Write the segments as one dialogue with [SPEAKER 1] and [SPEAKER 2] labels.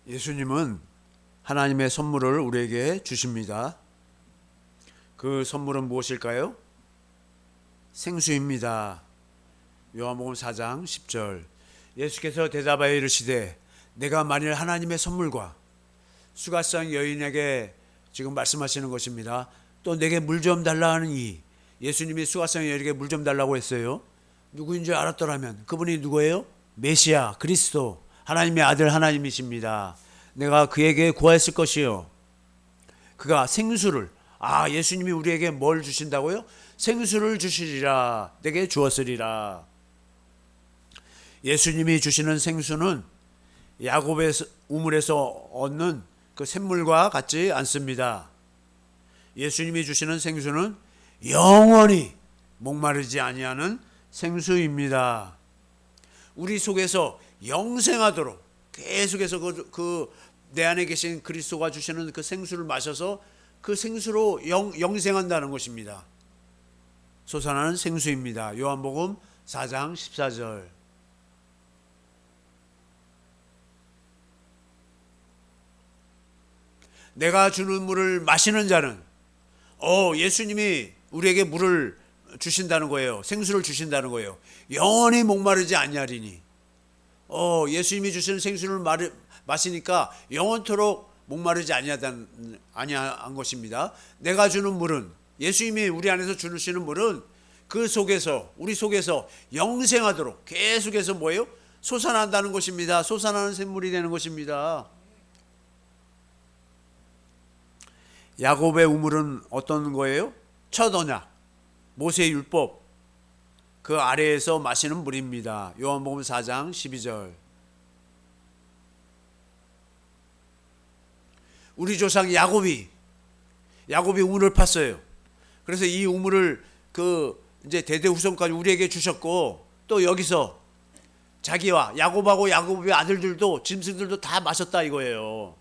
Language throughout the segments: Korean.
[SPEAKER 1] 예수님은 하나님의 선물을 우리에게 주십니다. 그 선물은 무엇일까요? 생수입니다. 요한복음 4장 10절. 예수께서 대답하여 이르시되 내가 만일 하나님의 선물과 수가성 여인에게 지금 말씀하시는 것입니다. 또 내게 물 좀 달라 하니, 예수님이 수가성 여인에게 물 좀 달라고 했어요. 누구인 줄 알았더라면 그분이 누구예요? 메시아 그리스도 하나님의 아들 하나님이십니다. 내가 그에게 구하였을 것이요, 그가 생수를, 예수님이 우리에게 뭘 주신다고요? 생수를 주시리라, 내게 주었으리라. 예수님이 주시는 생수는 야곱의 우물에서 얻는 그 샘물과 같지 않습니다. 예수님이 주시는 생수는 영원히 목마르지 아니하는 생수입니다. 우리 속에서 영생하도록 계속해서 내 안에 계신 그리스도가 주시는 그 생수를 마셔서 그 생수로 영생한다는 것입니다. 솟아나는 생수입니다. 요한복음 4장 14절. 내가 주는 물을 마시는 자는, 예수님이 우리에게 물을 주신다는 거예요. 생수를 주신다는 거예요. 영원히 목마르지 아니하리니. 예수님이 주시는 생수를 마시니까 영원토록 목마르지 아니한 것입니다. 내가 주는 물은, 예수님이 우리 안에서 주시는 물은 그 속에서, 우리 속에서 영생하도록 계속해서 뭐예요? 솟아난다는 것입니다. 솟아나는 샘물이 되는 것입니다. 야곱의 우물은 어떤 거예요? 첫 언약, 모세의 율법, 그 아래에서 마시는 물입니다. 요한복음 4장 12절. 우리 조상 야곱이 우물을 팠어요. 그래서 이 우물을 이제 대대 후손까지 우리에게 주셨고, 또 여기서 자기와 야곱하고 야곱의 아들들도, 짐승들도 다 마셨다 이거예요.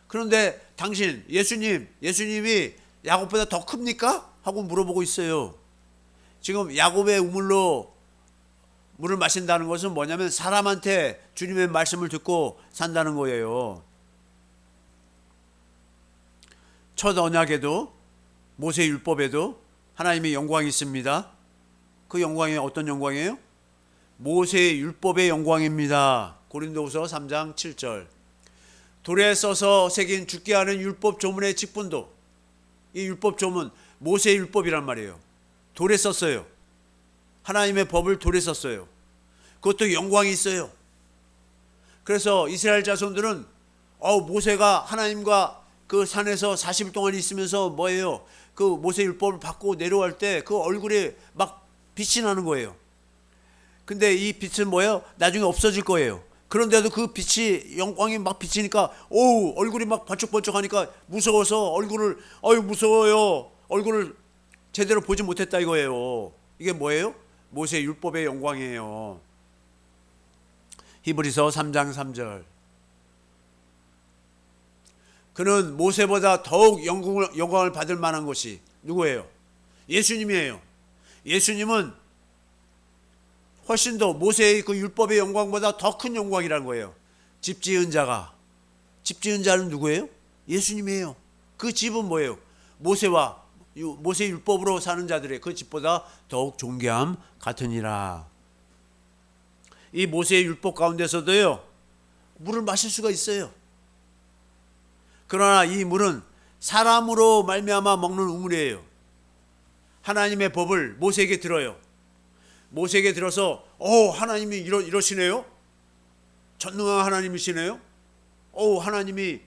[SPEAKER 1] 그런데 당신 예수님이 야곱보다 더 큽니까? 하고 물어보고 있어요. 지금 야곱의 우물로 물을 마신다는 것은 뭐냐면 사람한테 주님의 말씀을 듣고 산다는 거예요. 첫 언약에도, 모세 율법에도 하나님의 영광이 있습니다. 그 영광이 어떤 영광이에요? 모세 율법의 영광입니다. 고린도후서 3장 7절. 돌에 써서 새긴 죽게 하는 율법 조문의 직분도, 이 율법 조문 모세 율법이란 말이에요. 돌에 썼어요. 하나님의 법을 돌에 썼어요. 그것도 영광이 있어요. 그래서 이스라엘 자손들은 모세가 하나님과 그 산에서 40일 동안 있으면서 뭐예요? 그 모세 율법을 받고 내려갈 때 그 얼굴에 막 빛이 나는 거예요. 근데 이 빛은 뭐예요? 나중에 없어질 거예요. 그런데도 그 빛이, 영광이 막 비치니까 얼굴이 막 번쩍번쩍하니까 무서워서 무서워요. 얼굴을 제대로 보지 못했다 이거예요. 이게 뭐예요? 모세 율법의 영광이에요. 히브리서 3장 3절. 그는 모세보다 더욱 영광을 받을 만한 것이 누구예요? 예수님이에요. 예수님은 훨씬 더 모세의 그 율법의 영광보다 더 큰 영광이라는 거예요. 집 지은 자는 누구예요? 예수님이에요. 그 집은 뭐예요? 모세 율법으로 사는 자들의 그 집보다 더욱 존귀함 같으니라. 이 모세의 율법 가운데서도요, 물을 마실 수가 있어요. 그러나 이 물은 사람으로 말미암아 먹는 우물이에요. 하나님의 법을 모세에게 들어요. 모세에게 들어서 하나님이 이러시네요. 전능한 하나님이시네요. 하나님이,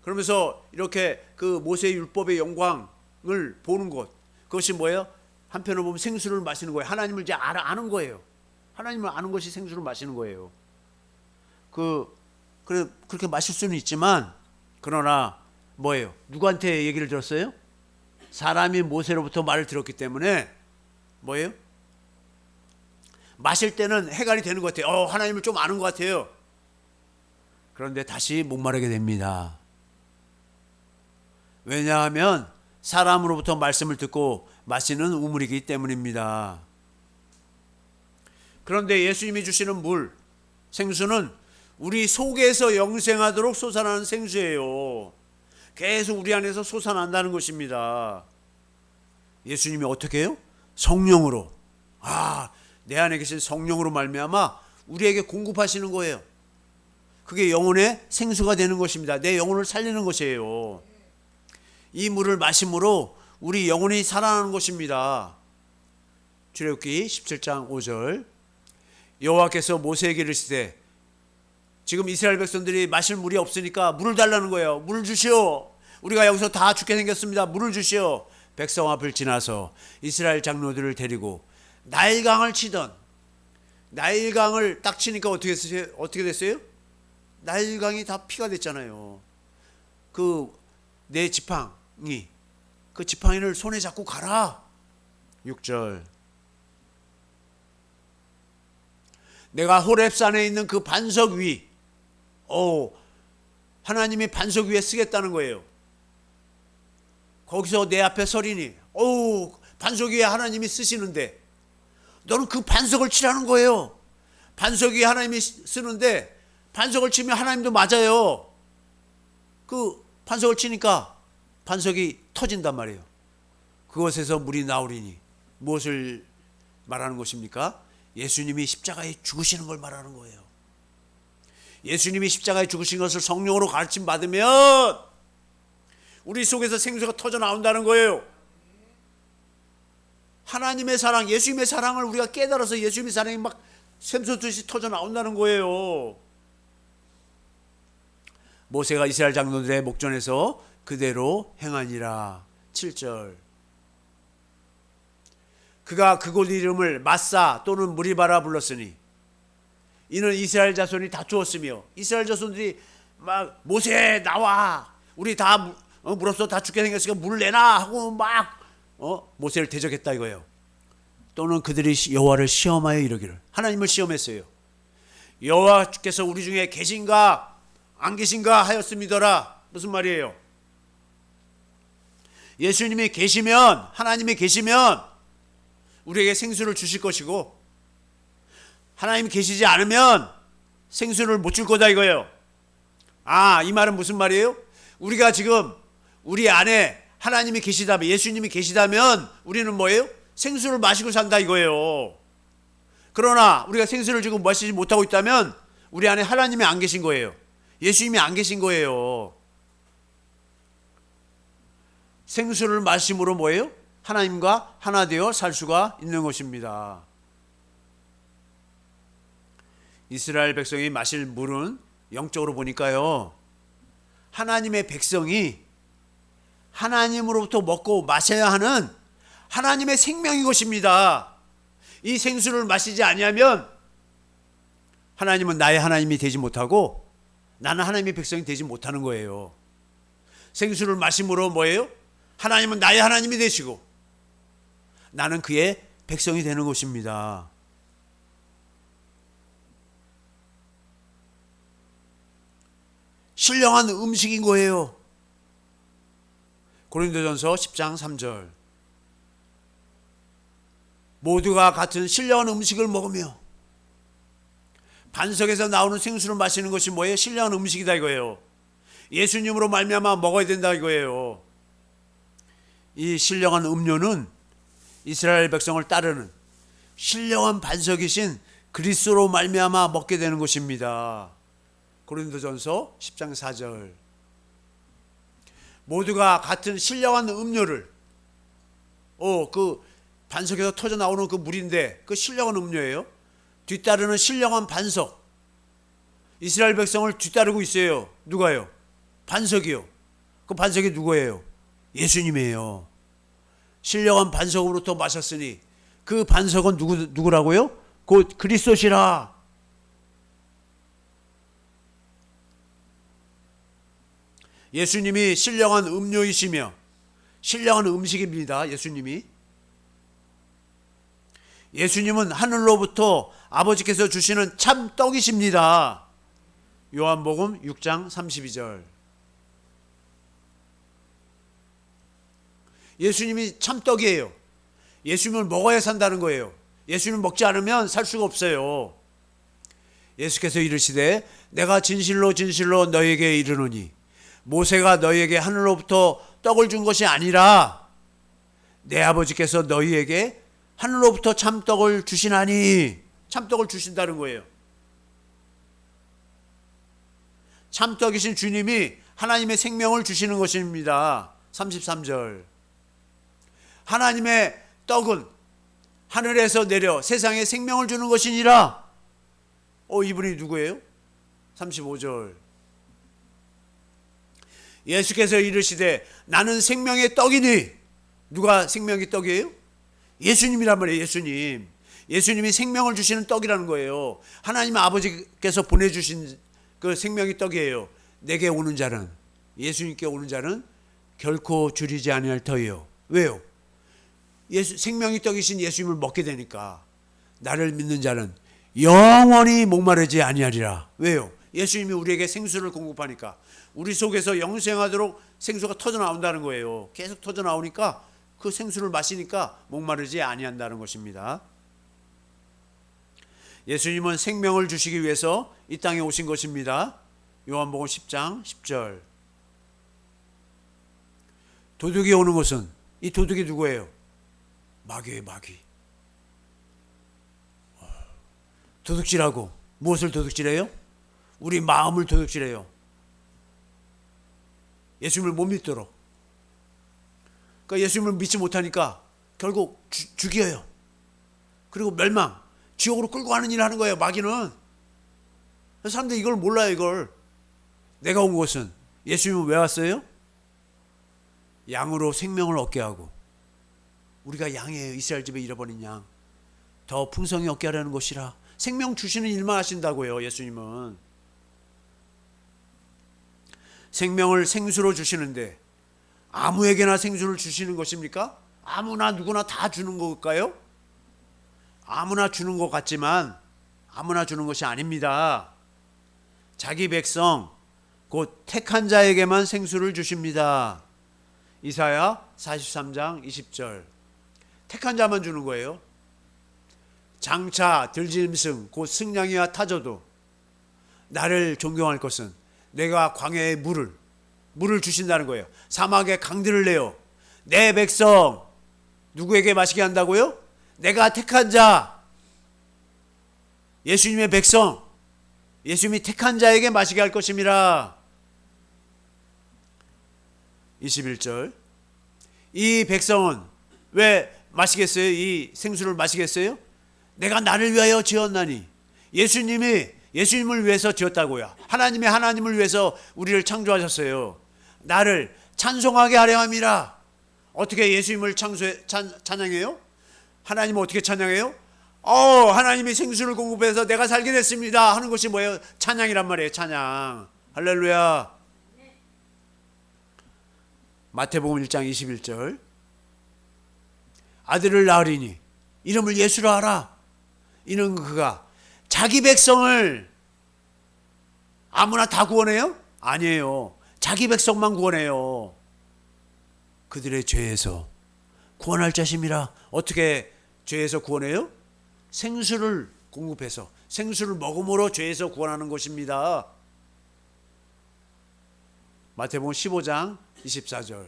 [SPEAKER 1] 그러면서 이렇게 그 모세의 율법의 영광을 보는 것, 그것이 뭐예요? 한편으로 보면 생수를 마시는 거예요. 하나님을 이제 아는 거예요. 하나님을 아는 것이 생수를 마시는 거예요. 그렇게 마실 수는 있지만, 그러나 뭐예요? 누구한테 얘기를 들었어요? 사람이 모세로부터 말을 들었기 때문에 뭐예요? 마실 때는 해갈이 되는 것 같아요. 하나님을 좀 아는 것 같아요. 그런데 다시 목마르게 됩니다. 왜냐하면 사람으로부터 말씀을 듣고 마시는 우물이기 때문입니다. 그런데 예수님이 주시는 물, 생수는 우리 속에서 영생하도록 솟아나는 생수예요. 계속 우리 안에서 솟아난다는 것입니다. 예수님이 어떻게 해요? 성령으로. 내 안에 계신 성령으로 말미암아 우리에게 공급하시는 거예요. 그게 영혼의 생수가 되는 것입니다. 내 영혼을 살리는 것이에요. 이 물을 마심으로 우리 영혼이 살아나는 것입니다. 출애굽기 17장 5절. 여호와께서 모세에게 이르시되, 지금 이스라엘 백성들이 마실 물이 없으니까 물을 달라는 거예요. 물을 주시오. 우리가 여기서 다 죽게 생겼습니다. 물을 주시오. 백성 앞을 지나서 이스라엘 장로들을 데리고 나일강을 치던, 나일강을 딱 치니까 어떻게 됐어요? 나일강이 다 피가 됐잖아요. 그 내 지팡이, 그 지팡이를 손에 잡고 가라. 6절. 내가 호렙산에 있는 그 반석 위, 하나님이 반석 위에 쓰겠다는 거예요. 거기서 내 앞에 서리니, 반석 위에 하나님이 쓰시는데 너는 그 반석을 치라는 거예요. 반석 위에 하나님이 쓰는데 반석을 치면 하나님도 맞아요. 그 반석을 치니까 반석이 터진단 말이에요. 그것에서 물이 나오리니. 무엇을 말하는 것입니까? 예수님이 십자가에 죽으시는 걸 말하는 거예요. 예수님이 십자가에 죽으신 것을 성령으로 가르침 받으면 우리 속에서 생수가 터져 나온다는 거예요. 하나님의 사랑, 예수님의 사랑을 우리가 깨달아서 예수님의 사랑이 막 샘솟듯이 터져 나온다는 거예요. 모세가 이스라엘 장로들의 목전에서 그대로 행하니라. 7절. 그가 그곳 이름을 마사 또는 무리바라 불렀으니 이는 이스라엘 자손이 다투었으며, 이스라엘 자손들이 막 모세 나와, 우리 다 물 없어 다 죽게 생겼으니까 물 내놔 하고 막 모세를 대적했다 이거예요. 또는 그들이 여호와를 시험하여 이르기를, 하나님을 시험했어요. 여호와께서 우리 중에 계신가 안 계신가 하였음이더라. 무슨 말이에요? 예수님이 계시면, 하나님이 계시면 우리에게 생수를 주실 것이고, 하나님이 계시지 않으면 생수를 못 줄 거다 이거예요. 이 말은 무슨 말이에요? 우리가 지금 우리 안에 하나님이 계시다면, 예수님이 계시다면 우리는 뭐예요? 생수를 마시고 산다 이거예요. 그러나 우리가 생수를 지금 마시지 못하고 있다면 우리 안에 하나님이 안 계신 거예요. 예수님이 안 계신 거예요. 생수를 마심으로 뭐예요? 하나님과 하나 되어 살 수가 있는 것입니다. 이스라엘 백성이 마실 물은 영적으로 보니까요, 하나님의 백성이 하나님으로부터 먹고 마셔야 하는 하나님의 생명인 것입니다. 이 생수를 마시지 아니하면 하나님은 나의 하나님이 되지 못하고 나는 하나님의 백성이 되지 못하는 거예요. 생수를 마심으로 뭐예요? 하나님은 나의 하나님이 되시고 나는 그의 백성이 되는 것입니다. 신령한 음식인 거예요. 고린도전서 10장 3절. 모두가 같은 신령한 음식을 먹으며 반석에서 나오는 생수를 마시는 것이 뭐예요? 신령한 음식이다 이거예요. 예수님으로 말미암아 먹어야 된다 이거예요. 이 신령한 음료는 이스라엘 백성을 따르는 신령한 반석이신 그리스도로 말미암아 먹게 되는 것입니다. 고린도전서 10장 4절. 모두가 같은 신령한 음료를, 그 반석에서 터져 나오는 그 물인데 그 신령한 음료예요. 뒤따르는 신령한 반석. 이스라엘 백성을 뒤따르고 있어요. 누가요? 반석이요. 그 반석이 누구예요? 예수님이에요. 신령한 반석으로부터 마셨으니 그 반석은 누구라고요? 곧 그리스도시라. 예수님이 신령한 음료이시며 신령한 음식입니다. 예수님은 하늘로부터 아버지께서 주시는 참 떡이십니다. 요한복음 6장 32절. 예수님이 참 떡이에요. 예수님을 먹어야 산다는 거예요. 예수님을 먹지 않으면 살 수가 없어요. 예수께서 이르시되 내가 진실로 진실로 너희에게 이르노니 모세가 너희에게 하늘로부터 떡을 준 것이 아니라 내 아버지께서 너희에게 하늘로부터 참떡을 주시나니. 참떡을 주신다는 거예요. 참떡이신 주님이 하나님의 생명을 주시는 것입니다. 33절. 하나님의 떡은 하늘에서 내려 세상에 생명을 주는 것이니라. 이분이 누구예요? 35절. 예수께서 이르시되 나는 생명의 떡이니. 누가 생명의 떡이에요? 예수님이란 말이에요. 예수님. 예수님이 생명을 주시는 떡이라는 거예요. 하나님 아버지께서 보내주신 그 생명의 떡이에요. 내게 오는 자는, 예수님께 오는 자는 결코 줄이지 아니할 터이요. 왜요? 생명의 떡이신 예수님을 먹게 되니까 나를 믿는 자는 영원히 목마르지 아니하리라. 왜요? 예수님이 우리에게 생수를 공급하니까 우리 속에서 영생하도록 생수가 터져 나온다는 거예요. 계속 터져 나오니까 그 생수를 마시니까 목마르지 아니한다는 것입니다. 예수님은 생명을 주시기 위해서 이 땅에 오신 것입니다. 요한복음 10장 10절. 도둑이 오는 것은, 이 도둑이 누구예요? 마귀예요. 마귀. 도둑질하고 무엇을 도둑질해요? 우리 마음을 도둑질해요. 예수님을 못 믿도록. 그러니까 예수님을 믿지 못하니까 결국 죽여요. 그리고 멸망, 지옥으로 끌고 가는 일을 하는 거예요. 마귀는. 사람들이 이걸 몰라요. 이걸. 내가 온 것은, 예수님은 왜 왔어요? 양으로 생명을 얻게 하고, 우리가 양이에요. 이스라엘 집에 잃어버린 양. 더 풍성히 얻게 하려는 것이라. 생명 주시는 일만 하신다고요. 예수님은. 생명을 생수로 주시는데 아무에게나 생수를 주시는 것입니까? 아무나 누구나 다 주는 걸까요? 아무나 주는 것 같지만 아무나 주는 것이 아닙니다. 자기 백성, 곧 택한 자에게만 생수를 주십니다. 이사야 43장 20절. 택한 자만 주는 거예요. 장차 들짐승 곧 승냥이와 타조도 나를 존경할 것은 내가 광야의 물을 주신다는 거예요. 사막에 강들을 내요. 내 백성 누구에게 마시게 한다고요? 내가 택한 자, 예수님의 백성, 예수님이 택한 자에게 마시게 할 것임이라. 21절. 이 백성은 왜 마시겠어요? 이 생수를 마시겠어요? 내가 나를 위하여 지었나니. 예수님을 위해서 지었다고요. 하나님을 위해서 우리를 창조하셨어요. 나를 찬송하게 하려 함이라. 어떻게 예수님을 찬양해요? 하나님은 어떻게 찬양해요? 하나님이 생수를 공급해서 내가 살게 됐습니다 하는 것이 뭐예요? 찬양이란 말이에요. 찬양. 할렐루야. 마태복음 1장 21절. 아들을 낳으리니 이름을 예수라 하라. 이는 그가 자기 백성을 아무나 다 구원해요? 아니에요. 자기 백성만 구원해요. 그들의 죄에서 구원할 자심이라. 어떻게 죄에서 구원해요? 생수를 공급해서, 생수를 먹음으로 죄에서 구원하는 것입니다. 마태복음 15장 24절.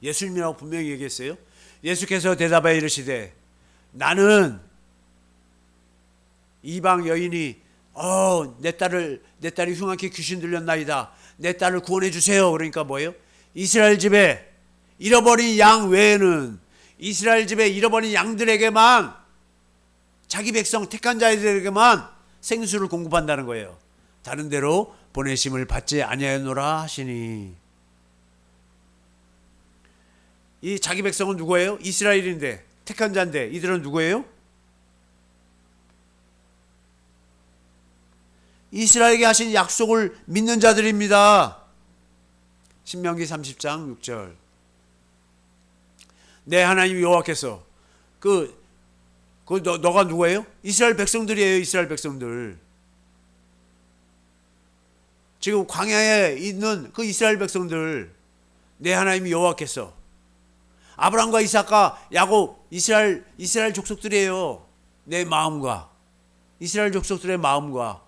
[SPEAKER 1] 예수님이라고 분명히 얘기했어요. 예수께서 대답하여 이르시되 나는 이방 여인이 내 딸이 흉악히 귀신 들렸나이다. 내 딸을 구원해 주세요. 그러니까 뭐예요? 이스라엘 집에 잃어버린 양 외에는 이스라엘 집에 잃어버린 양들에게만, 자기 백성 택한 자들에게만 생수를 공급한다는 거예요. 다른 데로 보내심을 받지 아니하노라 하시니. 이 자기 백성은 누구예요? 이스라엘인데, 택한 자인데, 이들은 누구예요? 이스라엘에게 하신 약속을 믿는 자들입니다. 신명기 30장 6절. 내 하나님 여호와께서 너가 누구예요? 이스라엘 백성들이에요. 이스라엘 백성들. 지금 광야에 있는 그 이스라엘 백성들, 내 하나님 여호와께서, 아브라함과 이삭과 야곱, 이스라엘 족속들이에요. 내 마음과 이스라엘 족속들의 마음과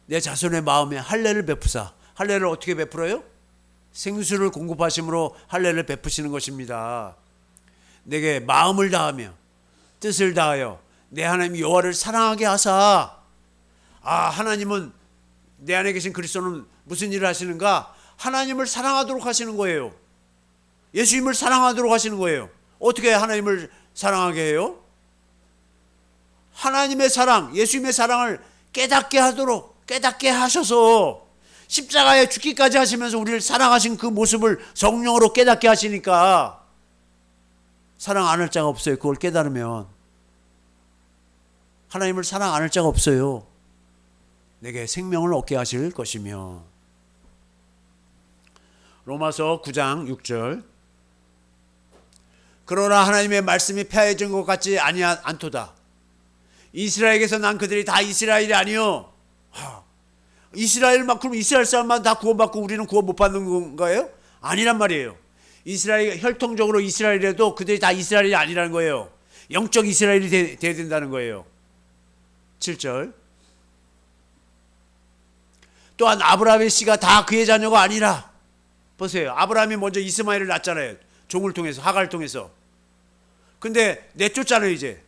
[SPEAKER 1] 내 자손의 마음에 할례를 베푸사. 할례를 어떻게 베풀어요? 생수를 공급하심으로 할례를 베푸시는 것입니다. 내게 마음을 다하며 뜻을 다하여 내 하나님 여호와를 사랑하게 하사. 하나님은, 내 안에 계신 그리스도는 무슨 일을 하시는가? 하나님을 사랑하도록 하시는 거예요. 예수님을 사랑하도록 하시는 거예요. 어떻게 하나님을 사랑하게 해요? 하나님의 사랑, 예수님의 사랑을 깨닫게 하셔서 십자가에 죽기까지 하시면서 우리를 사랑하신 그 모습을 성령으로 깨닫게 하시니까 사랑 안 할 자가 없어요. 그걸 깨달으면 하나님을 사랑 안 할 자가 없어요. 내게 생명을 얻게 하실 것이며. 로마서 9장 6절. 그러나 하나님의 말씀이 폐해진 것 같지 않도다. 이스라엘에게서 난 그들이 다 이스라엘이 아니요. 그럼 이스라엘 사람만 다 구원받고 우리는 구원 못 받는 건가요? 아니란 말이에요. 이스라엘, 혈통적으로 이스라엘이라도 그들이 다 이스라엘이 아니라는 거예요. 영적 이스라엘이 돼야 된다는 거예요. 7절. 또한 아브라함의 씨가 다 그의 자녀가 아니라. 보세요. 아브라함이 먼저 이스마엘을 낳았잖아요. 종을 통해서, 하갈을 통해서. 근데 내쫓잖아요, 이제.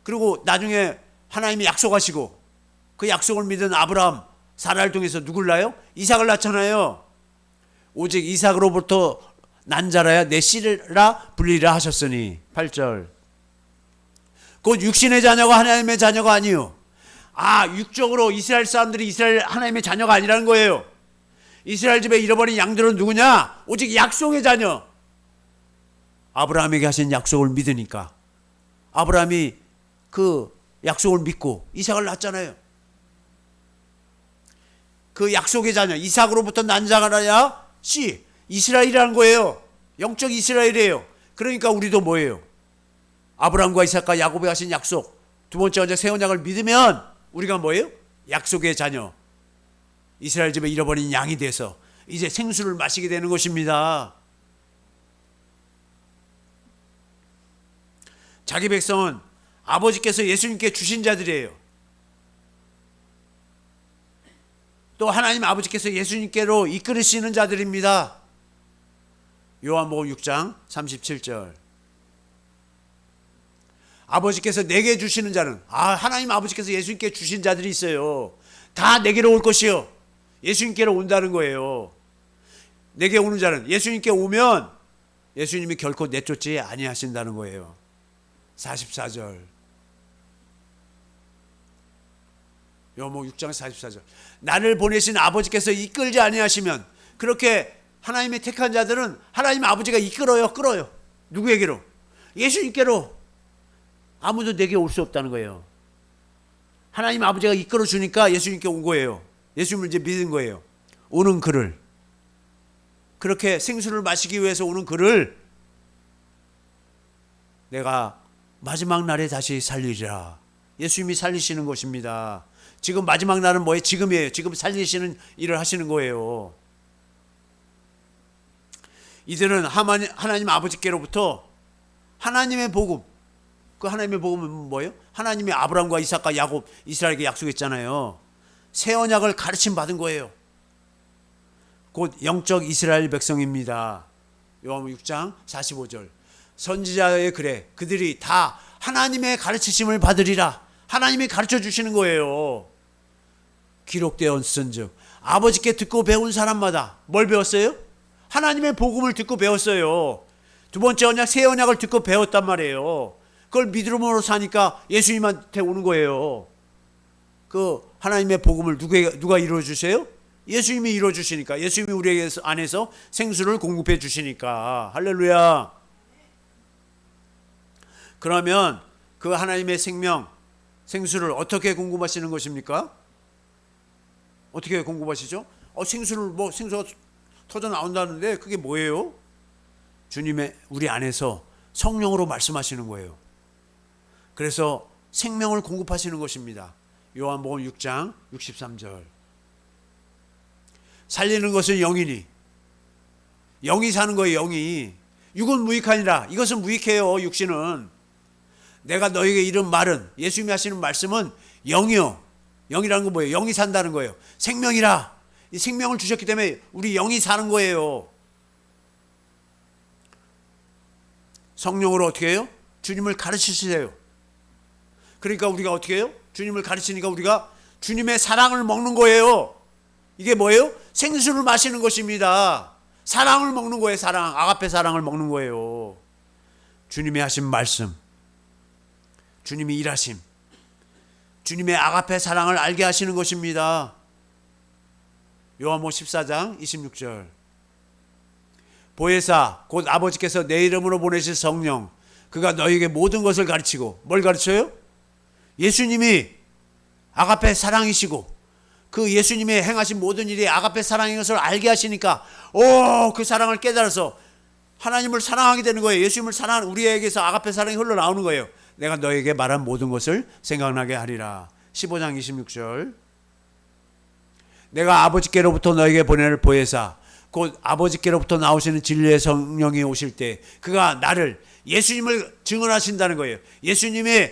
[SPEAKER 1] 그리고 나중에 하나님이 약속하시고 그 약속을 믿은 아브라함, 사라를 통해서 누굴 낳아요? 이삭을 낳잖아요. 오직 이삭으로부터 난 자라야 내 씨라 불리라 하셨으니. 8절. 곧 육신의 자녀가 하나님의 자녀가 아니요. 육적으로 이스라엘 사람들이 이스라엘 하나님의 자녀가 아니라는 거예요. 이스라엘 집에 잃어버린 양들은 누구냐? 오직 약속의 자녀. 아브라함에게 하신 약속을 믿으니까. 아브라함이 그 약속을 믿고 이삭을 낳았잖아요. 그 약속의 자녀, 이삭으로부터 난 자라야 씨, 이스라엘이라는 거예요. 영적 이스라엘이에요. 그러니까 우리도 뭐예요? 아브라함과 이삭과 야곱에 하신 약속, 두 번째 언약 새 언약을 믿으면 우리가 뭐예요? 약속의 자녀, 이스라엘 집에 잃어버린 양이 돼서 이제 생수를 마시게 되는 것입니다. 자기 백성은 아버지께서 예수님께 주신 자들이에요. 또 하나님 아버지께서 예수님께로 이끌으시는 자들입니다. 요한복음 6장 37절. 아버지께서 내게 주시는 자는, 하나님 아버지께서 예수님께 주신 자들이 있어요. 다 내게로 올 것이요. 예수님께로 온다는 거예요. 내게 오는 자는, 예수님께 오면 예수님이 결코 내쫓지 아니하신다는 거예요. 44절. 요한복음 6장 44절. 나를 보내신 아버지께서 이끌지 아니하시면, 그렇게 하나님의 택한 자들은 하나님 아버지가 끌어요. 누구에게로? 예수님께로. 아무도 내게 올 수 없다는 거예요. 하나님 아버지가 이끌어 주니까 예수님께 온 거예요. 예수님을 이제 믿은 거예요. 오는 그를, 그렇게 생수를 마시기 위해서 오는 그를 내가 마지막 날에 다시 살리리라. 예수님이 살리시는 것입니다. 지금 마지막 날은 뭐예요? 지금이에요. 지금 살리시는 일을 하시는 거예요. 이들은 하나님 아버지께로부터 하나님의 복음, 그 하나님의 복음은 뭐예요? 하나님이 아브라함과 이삭과 야곱, 이스라엘에게 약속했잖아요. 새 언약을 가르침 받은 거예요. 곧 영적 이스라엘 백성입니다. 요한복음 6장 45절. 선지자의 글에 그들이 다 하나님의 가르치심을 받으리라. 하나님이 가르쳐 주시는 거예요. 기록되었은즉 아버지께 듣고 배운 사람마다 뭘 배웠어요? 하나님의 복음을 듣고 배웠어요. 두 번째 언약, 새 언약을 듣고 배웠단 말이에요. 그걸 믿음으로 사니까 예수님한테 오는 거예요. 그 하나님의 복음을 누가 이루어 주세요? 예수님이 이루어 주시니까. 예수님이 우리 안에서 생수를 공급해 주시니까. 할렐루야. 그러면 그 하나님의 생수를 어떻게 공급하시는 것입니까? 어떻게 공급하시죠? 생수가 터져 나온다는데 그게 뭐예요? 주님의 우리 안에서 성령으로 말씀하시는 거예요. 그래서 생명을 공급하시는 것입니다. 요한복음 6장 63절. 살리는 것은 영이니, 영이 사는 거예요. 영이. 육은 무익하니라. 이것은 무익해요. 육신은. 내가 너에게 이른 말은, 예수님이 하시는 말씀은 영이요. 영이라는 건 뭐예요? 영이 산다는 거예요. 생명이라. 이 생명을 주셨기 때문에 우리 영이 사는 거예요. 성령으로 어떻게 해요? 주님을 가르치시세요. 그러니까 우리가 어떻게 해요? 주님을 가르치니까 우리가 주님의 사랑을 먹는 거예요. 이게 뭐예요? 생수를 마시는 것입니다. 사랑을 먹는 거예요. 사랑. 아가페 사랑을 먹는 거예요. 주님이 하신 말씀, 주님이 일하심, 주님의 아가페 사랑을 알게 하시는 것입니다. 요한복음 14장 26절. 보혜사 곧 아버지께서 내 이름으로 보내실 성령 그가 너희에게 모든 것을 가르치고, 뭘 가르쳐요? 예수님이 아가페 사랑이시고 그 예수님이 행하신 모든 일이 아가페 사랑인 것을 알게 하시니까 그 사랑을 깨달아서 하나님을 사랑하게 되는 거예요. 예수님을 사랑하는 우리에게서 아가페 사랑이 흘러나오는 거예요. 내가 너에게 말한 모든 것을 생각나게 하리라. 15장 26절. 내가 아버지께로부터 너에게 보낼 보혜사 곧 아버지께로부터 나오시는 진리의 성령이 오실 때 그가 나를, 예수님을 증언하신다는 거예요. 예수님이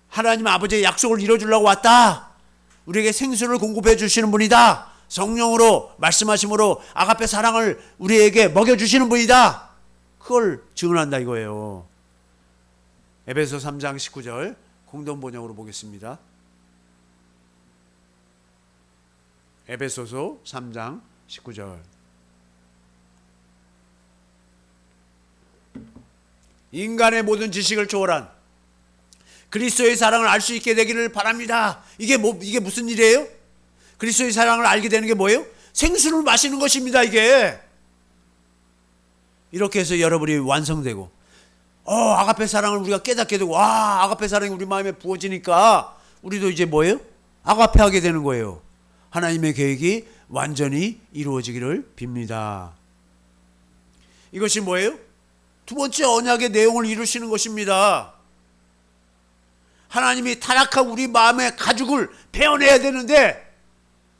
[SPEAKER 1] 하나님 아버지의 약속을 이뤄주려고 왔다. 우리에게 생수를 공급해 주시는 분이다. 성령으로 말씀하심으로 아가페 사랑을 우리에게 먹여주시는 분이다. 그걸 증언한다 이거예요. 에베소 3장 19절 공동번역으로 보겠습니다. 에베소서 3장 19절. 인간의 모든 지식을 초월한 그리스도의 사랑을 알 수 있게 되기를 바랍니다. 이게 무슨 일이에요? 그리스도의 사랑을 알게 되는 게 뭐예요? 생수를 마시는 것입니다. 이게 이렇게 해서 여러분이 완성되고 아가페 사랑을 우리가 깨닫게 되고 아가페 사랑이 우리 마음에 부어지니까 우리도 이제 뭐예요? 아가페 하게 되는 거예요. 하나님의 계획이 완전히 이루어지기를 빕니다. 이것이 뭐예요? 두 번째 언약의 내용을 이루시는 것입니다. 하나님이 타락한 우리 마음의 가죽을 베어내야 되는데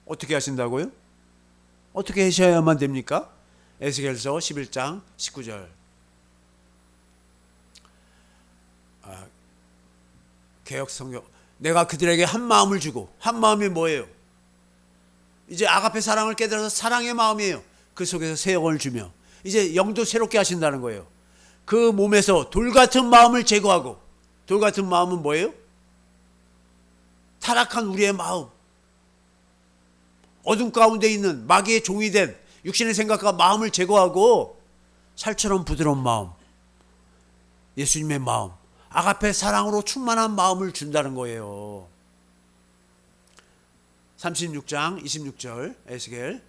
[SPEAKER 1] 어떻게 하신다고요? 어떻게 하셔야만 됩니까? 에스겔서 11장 19절. 개역 성경. 내가 그들에게 한 마음을 주고, 한 마음이 뭐예요? 이제 아가페 사랑을 깨달아서 사랑의 마음이에요. 그 속에서 새 영을 주며 이제 영도 새롭게 하신다는 거예요. 그 몸에서 돌 같은 마음을 제거하고, 돌 같은 마음은 뭐예요? 타락한 우리의 마음, 어둠 가운데 있는 마귀의 종이 된 육신의 생각과 마음을 제거하고 살처럼 부드러운 마음, 예수님의 마음, 아가페 사랑으로 충만한 마음을 준다는 거예요. 36장 26절 에스겔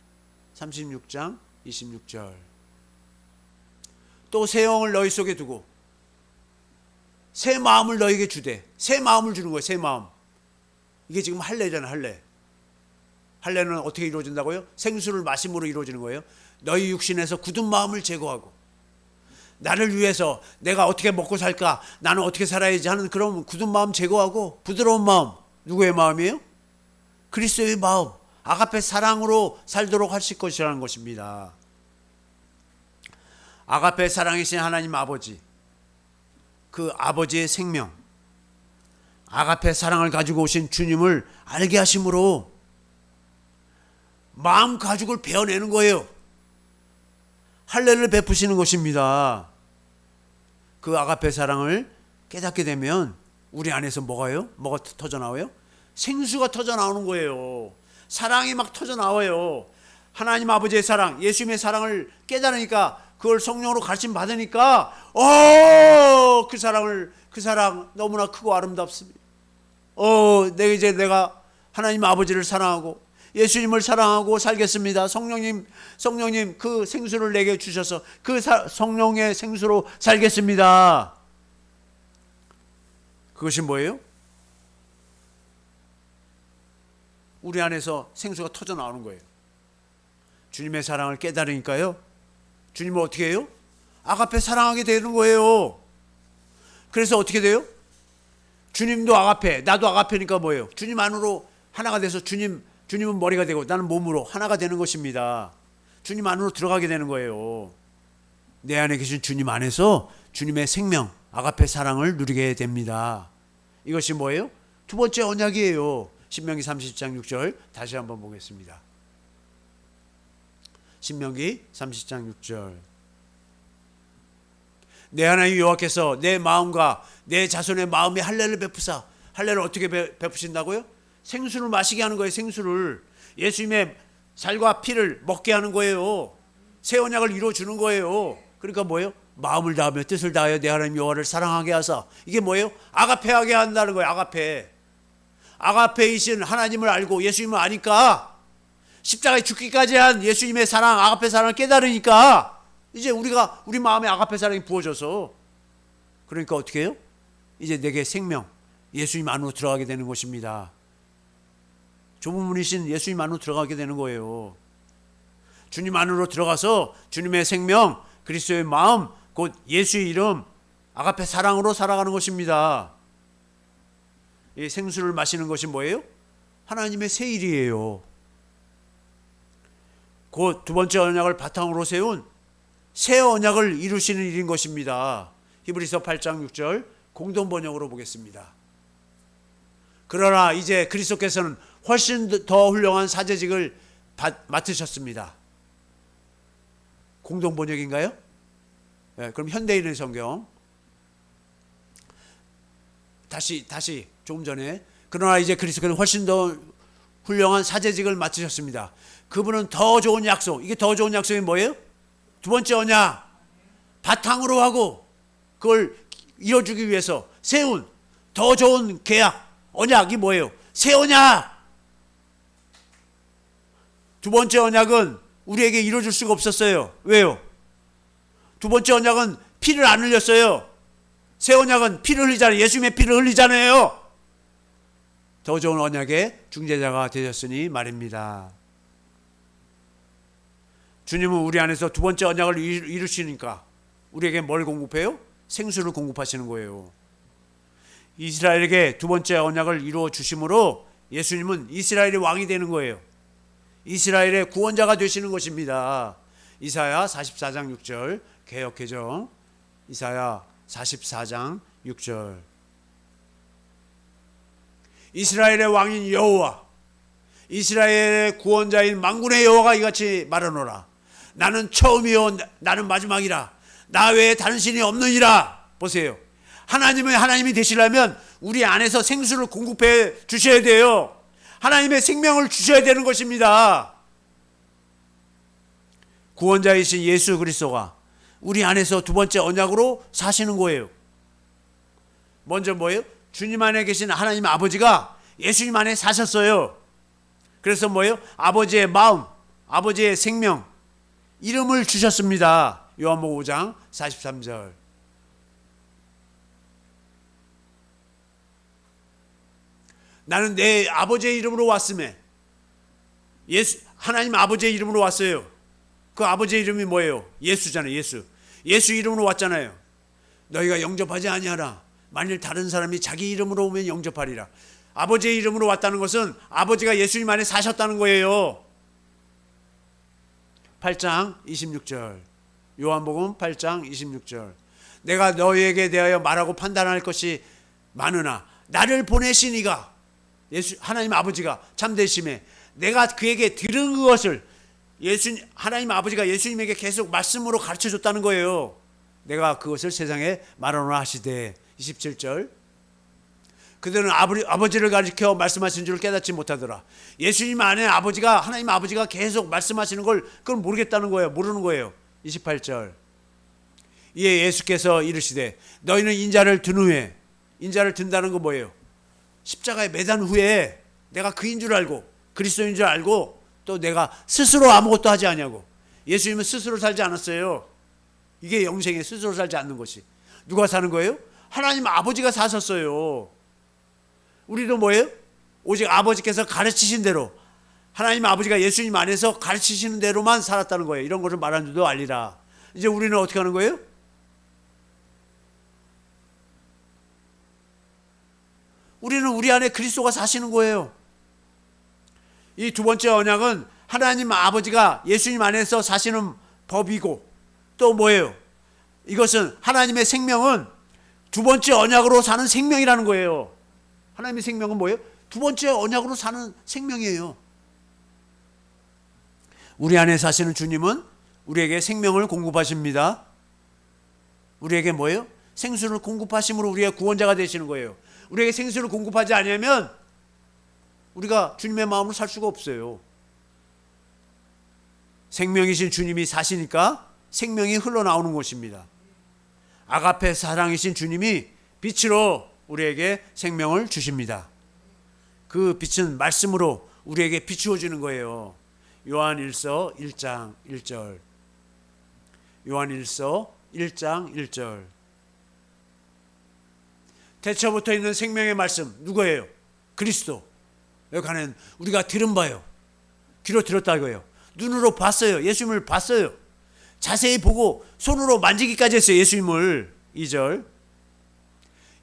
[SPEAKER 1] 36장 26절. 또 새 영을 너희 속에 두고 새 마음을 너희에게 주되, 새 마음을 주는 거예요. 새 마음. 이게 지금 할례잖아요. 할례. 할례는 어떻게 이루어진다고요? 생수를 마심으로 이루어지는 거예요. 너희 육신에서 굳은 마음을 제거하고 나를 위해서 내가 어떻게 먹고 살까, 나는 어떻게 살아야지 하는 그런 굳은 마음 제거하고 부드러운 마음. 누구의 마음이에요? 그리스도의 마음, 아가페 사랑으로 살도록 하실 것이라는 것입니다. 아가페 사랑이신 하나님 아버지, 그 아버지의 생명, 아가페 사랑을 가지고 오신 주님을 알게 하심으로 마음 가죽을 베어내는 거예요. 할례를 베푸시는 것입니다. 그 아가페 사랑을 깨닫게 되면 우리 안에서 뭐가요? 뭐가 터져 나와요? 생수가 터져 나오는 거예요. 사랑이 막 터져 나와요. 하나님 아버지의 사랑, 예수님의 사랑을 깨달으니까, 그걸 성령으로 가르침 받으니까 그 사랑 너무나 크고 아름답습니다. 내가 하나님 아버지를 사랑하고 예수님을 사랑하고 살겠습니다. 성령님 그 생수를 내게 주셔서 그 성령의 생수로 살겠습니다. 그것이 뭐예요? 우리 안에서 생수가 터져 나오는 거예요. 주님의 사랑을 깨달으니까요, 주님을 어떻게 해요? 아가페 사랑하게 되는 거예요. 그래서 어떻게 돼요? 주님도 아가페, 나도 아가페니까 뭐예요? 주님 안으로 하나가 돼서 주님은 머리가 되고 나는 몸으로 하나가 되는 것입니다. 주님 안으로 들어가게 되는 거예요. 내 안에 계신 주님 안에서 주님의 생명, 아가페 사랑을 누리게 됩니다. 이것이 뭐예요? 두 번째 언약이에요. 신명기 30장 6절 다시 한번 보겠습니다. 신명기 30장 6절. 내 하나님 여호와께서 내 마음과 내 자손의 마음에 할례를 베푸사. 할례를 어떻게 베푸신다고요? 생수를 마시게 하는 거예요. 생수를. 예수님의 살과 피를 먹게 하는 거예요. 새 언약을 이루어주는 거예요. 그러니까 뭐예요? 마음을 다하며 뜻을 다하여 내 하나님 여호와를 사랑하게 하사. 이게 뭐예요? 아가페하게 한다는 거예요. 아가페. 아가페이신 하나님을 알고 예수님을 아니까, 십자가에 죽기까지 한 예수님의 사랑, 아가페 사랑을 깨달으니까 이제 우리 마음에 아가페 사랑이 부어져서, 그러니까 어떻게 해요? 이제 내게 생명, 예수님 안으로 들어가게 되는 것입니다. 좁은 문이신 예수님 안으로 들어가게 되는 거예요. 주님 안으로 들어가서 주님의 생명, 그리스도의 마음, 곧 예수의 이름, 아가페 사랑으로 살아가는 것입니다. 이 생수를 마시는 것이 뭐예요? 하나님의 새 일이에요. 곧 두 번째 언약을 바탕으로 세운 새 언약을 이루시는 일인 것입니다. 히브리서 8장 6절 공동 번역으로 보겠습니다. 그러나 이제 그리스도께서는 훨씬 더 훌륭한 사제직을 맡으셨습니다. 공동 번역인가요? 네, 그럼 현대인의 성경 다시 조금 전에, 그러나 이제 그리스도께서는 훨씬 더 훌륭한 사제직을 맡으셨습니다. 그분은 더 좋은 약속, 이게 더 좋은 약속이 뭐예요? 두 번째 언약 바탕으로 하고 그걸 이뤄주기 위해서 세운 더 좋은 계약, 언약이 뭐예요? 새 언약. 두 번째 언약은 우리에게 이뤄줄 수가 없었어요. 왜요? 두 번째 언약은 피를 안 흘렸어요. 새 언약은 피를 흘리잖아요. 예수님의 피를 흘리잖아요. 더 좋은 언약의 중재자가 되셨으니 말입니다. 주님은 우리 안에서 두 번째 언약을 이루시니까 우리에게 뭘 공급해요? 생수를 공급하시는 거예요. 이스라엘에게 두 번째 언약을 이루어 주심으로 예수님은 이스라엘의 왕이 되는 거예요. 이스라엘의 구원자가 되시는 것입니다. 이사야 44장 6절 개역개정, 이사야 44장 6절. 이스라엘의 왕인 여호와, 이스라엘의 구원자인 만군의 여호와가 이같이 말하노라. 나는 처음이요 나는 마지막이라. 나 외에 다른 신이 없느니라. 보세요. 하나님이 되시려면 우리 안에서 생수를 공급해 주셔야 돼요. 하나님의 생명을 주셔야 되는 것입니다. 구원자이신 예수 그리스도가 우리 안에서 두 번째 언약으로 사시는 거예요. 먼저 뭐예요? 주님 안에 계신 하나님 아버지가 예수님 안에 사셨어요. 그래서 뭐예요? 아버지의 마음, 아버지의 생명, 이름을 주셨습니다. 요한복음 5장 43절. 나는 내 아버지의 이름으로 왔음에, 하나님 아버지의 이름으로 왔어요. 그 아버지의 이름이 뭐예요? 예수잖아요. 예수 이름으로 왔잖아요. 너희가 영접하지 아니하라. 만일 다른 사람이 자기 이름으로 오면 영접하리라. 아버지의 이름으로 왔다는 것은 아버지가 예수님 안에 사셨다는 거예요. 8장 26절. 요한복음 8장 26절. 내가 너희에게 대하여 말하고 판단할 것이 많으나 나를 보내신 이가, 하나님 아버지가 참되심에 내가 그에게 들은 그것을 하나님 아버지가 예수님에게 계속 말씀으로 가르쳐 줬다는 거예요. 내가 그것을 세상에 말하노라 하시되. 27절. 그들은 아버지를 가리켜 말씀하신 줄 깨닫지 못하더라. 예수님 안에 하나님 아버지가 계속 말씀하시는 걸 그걸 모르겠다는 거예요. 모르는 거예요. 28절. 이에 예수께서 이르시되 너희는 인자를 든 후에, 인자를 든다는 거 뭐예요? 십자가에 매단 후에 내가 그인 줄 알고, 그리스도인 줄 알고, 또 내가 스스로 아무것도 하지 않냐고. 예수님은 스스로 살지 않았어요. 이게 영생에 스스로 살지 않는 것이. 누가 사는 거예요? 하나님 아버지가 사셨어요. 우리도 뭐예요? 오직 아버지께서 가르치신 대로, 하나님 아버지가 예수님 안에서 가르치시는 대로만 살았다는 거예요. 이런 것을 말한 줄도 알리라. 이제 우리는 어떻게 하는 거예요? 우리는 우리 안에 그리스도가 사시는 거예요. 이 두 번째 언약은 하나님 아버지가 예수님 안에서 사시는 법이고, 또 뭐예요? 이것은 하나님의 생명은 두 번째 언약으로 사는 생명이라는 거예요. 하나님의 생명은 뭐예요? 두 번째 언약으로 사는 생명이에요. 우리 안에 사시는 주님은 우리에게 생명을 공급하십니다. 우리에게 뭐예요? 생수를 공급하심으로 우리의 구원자가 되시는 거예요. 우리에게 생수를 공급하지 않으면 우리가 주님의 마음으로 살 수가 없어요. 생명이신 주님이 사시니까 생명이 흘러나오는 것입니다. 아가페 사랑이신 주님이 빛으로 우리에게 생명을 주십니다. 그 빛은 말씀으로 우리에게 비추어 주는 거예요. 요한일서 1장 1절. 요한일서 1장 1절. 태초부터 있는 생명의 말씀 누구예요? 그리스도. 여기 가는 우리가 들은 바요. 귀로 들었다고요. 눈으로 봤어요. 예수님을 봤어요. 자세히 보고 손으로 만지기까지 했어요. 예수님을. 2절.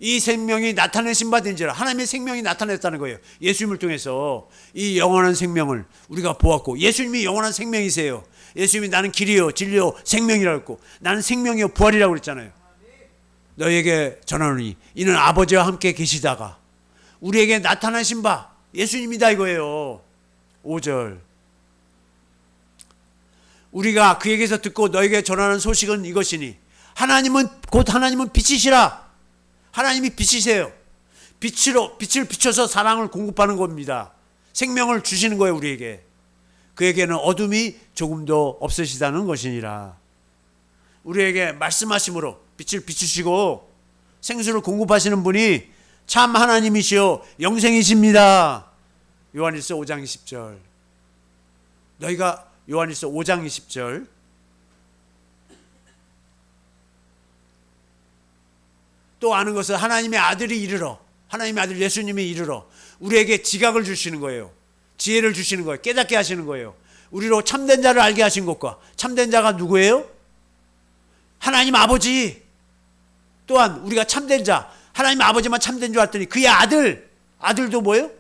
[SPEAKER 1] 이 생명이 나타내신 바 된지라. 하나님의 생명이 나타냈다는 거예요. 예수님을 통해서 이 영원한 생명을 우리가 보았고, 예수님이 영원한 생명이세요. 예수님이 나는 길이요 진리요 생명이라고 했고, 나는 생명이요 부활이라고 그랬잖아요. 너에게 전하노니 이는 아버지와 함께 계시다가 우리에게 나타나신 바 예수님이다 이거예요. 5절. 우리가 그에게서 듣고 너에게 전하는 소식은 이것이니 하나님은 빛이시라. 하나님이 빛이세요. 빛을 비춰서 사랑을 공급하는 겁니다. 생명을 주시는 거예요. 우리에게. 그에게는 어둠이 조금도 없으시다는 것이니라. 우리에게 말씀하심으로 빛을 비추시고 생수를 공급하시는 분이 참 하나님이시요 영생이십니다. 요한일서 5장 20절. 너희가 요한일서 5장 20절. 또 아는 것은 하나님의 아들이 이르러, 하나님의 아들 예수님이 이르러 우리에게 지각을 주시는 거예요. 지혜를 주시는 거예요. 깨닫게 하시는 거예요. 우리로 참된 자를 알게 하신 것과, 참된 자가 누구예요? 하나님 아버지. 또한 우리가 참된 자, 하나님 아버지만 참된 줄 알았더니 그의 아들도 뭐예요?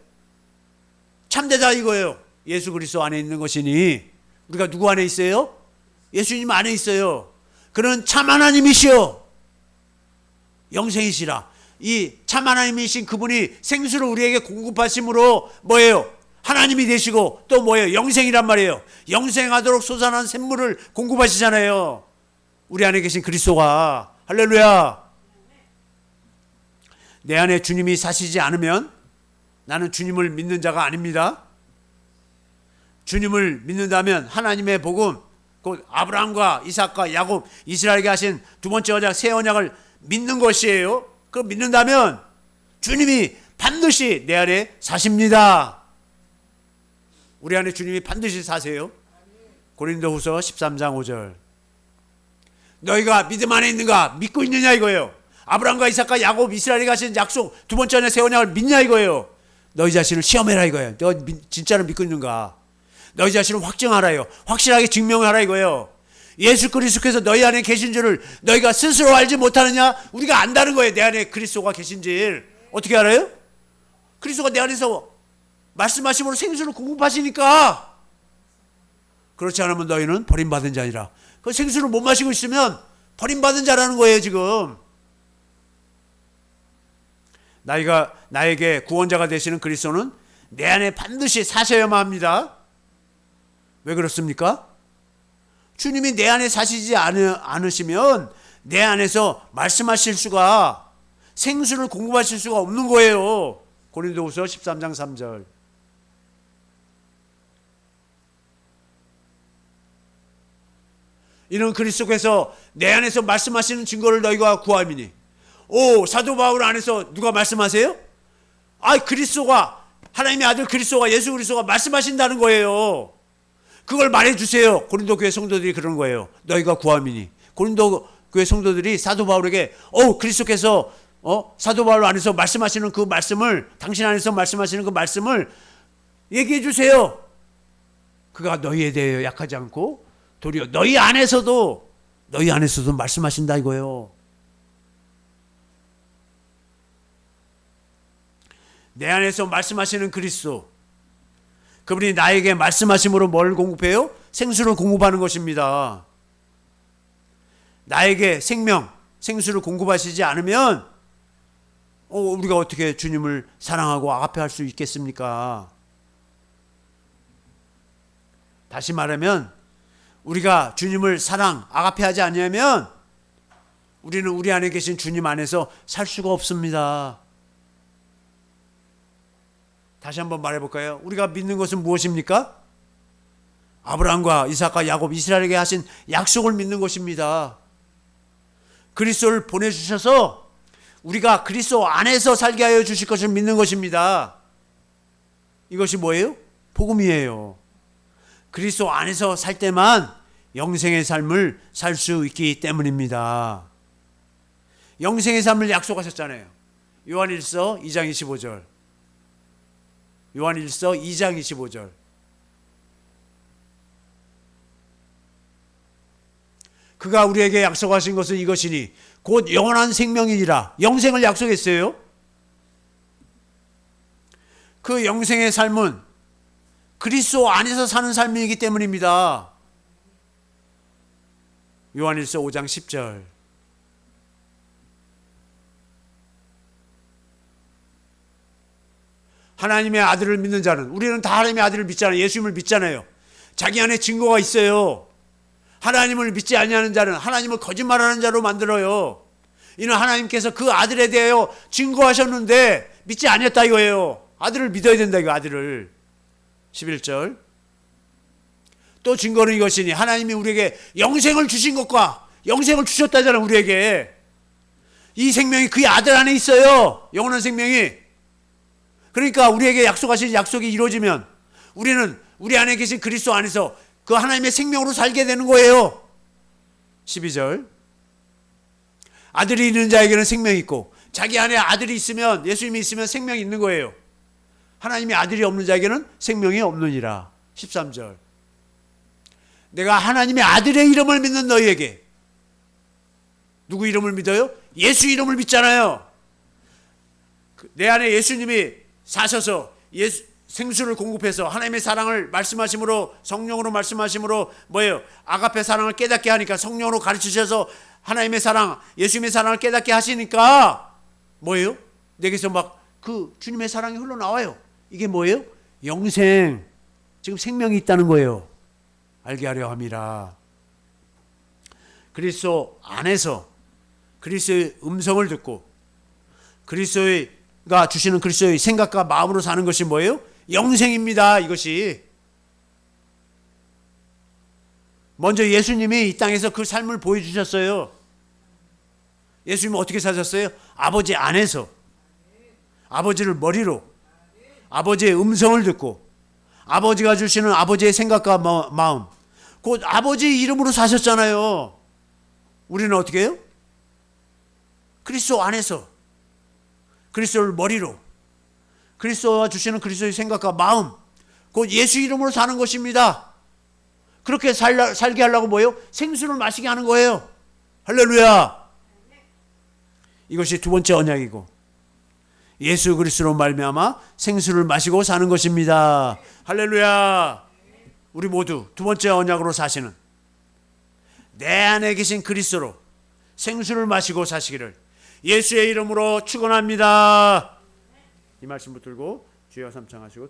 [SPEAKER 1] 참되다 이거예요. 예수 그리스도 안에 있는 것이니 우리가 누구 안에 있어요? 예수님 안에 있어요. 그는 참 하나님이시여 영생이시라. 이 참 하나님이신 그분이 생수를 우리에게 공급하심으로 뭐예요? 하나님이 되시고 또 뭐예요? 영생이란 말이에요. 영생하도록 솟아난 샘물을 공급하시잖아요. 우리 안에 계신 그리스도가. 할렐루야. 내 안에 주님이 사시지 않으면 나는 주님을 믿는 자가 아닙니다. 주님을 믿는다면 하나님의 복음, 곧 아브라함과 이삭과 야곱, 이스라엘에게 하신 두 번째 언약, 새 언약을 믿는 것이에요. 그걸 믿는다면 주님이 반드시 내 안에 사십니다. 우리 안에 주님이 반드시 사세요. 고린도후서 13장 5절. 너희가 믿음 안에 있는가? 믿고 있느냐 이거예요. 아브라함과 이삭과 야곱, 이스라엘에게 하신 약속 두 번째 언약, 새 언약을 믿냐 이거예요. 너희 자신을 시험해라 이거예요. 너가 진짜로 믿고 있는가? 너희 자신을 확증하라요. 확실하게 증명하라 이거예요. 예수 그리스도께서 너희 안에 계신 줄을 너희가 스스로 알지 못하느냐? 우리가 안다는 거예요. 내 안에 그리스도가 계신 줄. 어떻게 알아요? 그리스도가 내 안에서 말씀하심으로 생수를 공급하시니까. 그렇지 않으면 너희는 버림받은 자니라. 그 생수를 못 마시고 있으면 버림받은 자라는 거예요 지금. 나에게 구원자가 되시는 그리스도는 내 안에 반드시 사셔야만 합니다. 왜 그렇습니까? 주님이 내 안에 사시지 않으시면 내 안에서 말씀하실 수가, 생수를 공급하실 수가 없는 거예요. 고린도후서 13장 3절. 이는 그리스도께서 내 안에서 말씀하시는 증거를 너희가 구함이니. 오, 사도 바울 안에서 누가 말씀하세요? 그리스도가, 하나님의 아들 그리스도가, 예수 그리스도가 말씀하신다는 거예요. 그걸 말해주세요. 고린도 교회 성도들이 그러는 거예요. 너희가 구함이니. 고린도 교회 성도들이 사도 바울에게 그리스도께서 사도 바울 안에서 말씀하시는 그 말씀을, 당신 안에서 말씀하시는 그 말씀을 얘기해 주세요. 그가 너희에 대해 약하지 않고 도리어 너희 안에서도 말씀하신다 이거예요. 내 안에서 말씀하시는 그리스도, 그분이 나에게 말씀하심으로 뭘 공급해요? 생수를 공급하는 것입니다. 나에게 생수를 공급하시지 않으면 우리가 어떻게 주님을 사랑하고 아가페할 수 있겠습니까? 다시 말하면 우리가 주님을 사랑, 아가페하지 않으면 우리는 우리 안에 계신 주님 안에서 살 수가 없습니다. 다시 한번 말해볼까요? 우리가 믿는 것은 무엇입니까? 아브라함과 이삭과 야곱, 이스라엘에게 하신 약속을 믿는 것입니다. 그리스도를 보내주셔서 우리가 그리스도 안에서 살게 하여 주실 것을 믿는 것입니다. 이것이 뭐예요? 복음이에요. 그리스도 안에서 살 때만 영생의 삶을 살 수 있기 때문입니다. 영생의 삶을 약속하셨잖아요. 요한일서 2장 25절. 요한일서 2장 25절. 그가 우리에게 약속하신 것은 이것이니 곧 영원한 생명이니라. 영생을 약속했어요. 그 영생의 삶은 그리스도 안에서 사는 삶이기 때문입니다. 요한일서 5장 10절. 하나님의 아들을 믿는 자는, 우리는 다 하나님의 아들을 믿잖아요. 예수님을 믿잖아요. 자기 안에 증거가 있어요. 하나님을 믿지 아니하는 자는 하나님을 거짓말하는 자로 만들어요. 이는 하나님께서 그 아들에 대하여 증거하셨는데 믿지 아니했다 이거예요. 아들을 믿어야 된다 이거, 아들을. 11절. 또 증거는 이것이니 하나님이 우리에게 영생을 주신 것과, 영생을 주셨다잖아요. 우리에게 이 생명이 그의 아들 안에 있어요. 영원한 생명이. 그러니까 우리에게 약속하신 약속이 이루어지면 우리는 우리 안에 계신 그리스도 안에서 그 하나님의 생명으로 살게 되는 거예요. 12절. 아들이 있는 자에게는 생명이 있고, 자기 안에 아들이 있으면, 예수님이 있으면 생명이 있는 거예요. 하나님의 아들이 없는 자에게는 생명이 없느니라. 13절. 내가 하나님의 아들의 이름을 믿는 너희에게, 누구 이름을 믿어요? 예수 이름을 믿잖아요. 내 안에 예수님이 사셔서 생수를 공급해서 하나님의 사랑을 말씀하심으로, 성령으로 말씀하심으로 뭐예요? 아가페 사랑을 깨닫게 하니까, 성령으로 가르치셔서 하나님의 사랑, 예수님의 사랑을 깨닫게 하시니까 뭐예요? 내게서 막 그 주님의 사랑이 흘러나와요. 이게 뭐예요? 영생. 지금 생명이 있다는 거예요. 알게 하려 함이라. 그리스도 안에서 그리스도의 음성을 듣고 그리스도가 주시는 그리스도의 생각과 마음으로 사는 것이 뭐예요? 영생입니다. 이것이. 먼저 예수님이 이 땅에서 그 삶을 보여주셨어요. 예수님은 어떻게 사셨어요? 아버지 안에서, 아버지를 머리로, 아버지의 음성을 듣고 아버지가 주시는 아버지의 생각과 마음, 곧 아버지 이름으로 사셨잖아요. 우리는 어떻게 해요? 그리스도 안에서, 그리스도를 머리로, 그리스도가 주시는 그리스도의 생각과 마음, 곧 예수 이름으로 사는 것입니다. 그렇게 살게 하려고 뭐예요? 생수를 마시게 하는 거예요. 할렐루야. 이것이 두 번째 언약이고, 예수 그리스도로 말미암아 생수를 마시고 사는 것입니다. 할렐루야. 우리 모두 두 번째 언약으로 사시는, 내 안에 계신 그리스도로 생수를 마시고 사시기를 예수의 이름으로 축원합니다. 이 말씀 붙들고 주여 삼창하시고